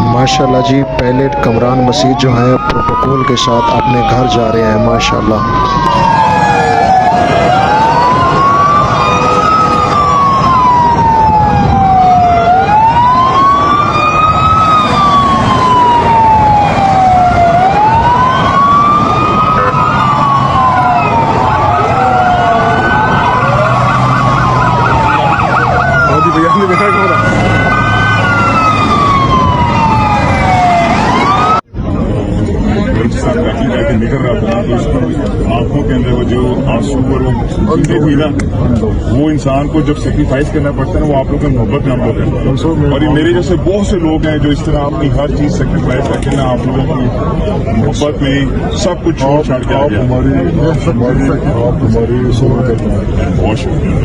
माशाल्लाह जी, पहले कमरान मसीह जो है प्रोटोकॉल के साथ अपने घर जा रहे हैं माशाल्लाह। निकल रहा था तो उसकी आंखों के अंदर वो जो आंसू और वो हुई ना, वो इंसान को जब सेक्रीफाइस करना पड़ता है ना, वो आप लोग की मोहब्बत में हम लोग हैं। और ये मेरे जैसे बहुत से लोग हैं जो इस तरह अपनी हर चीज सेक्रीफाइस करके ना आप लोगों की मोहब्बत में सब कुछ छोड़ छाड़ के आ गया। बहुत शुक्रिया।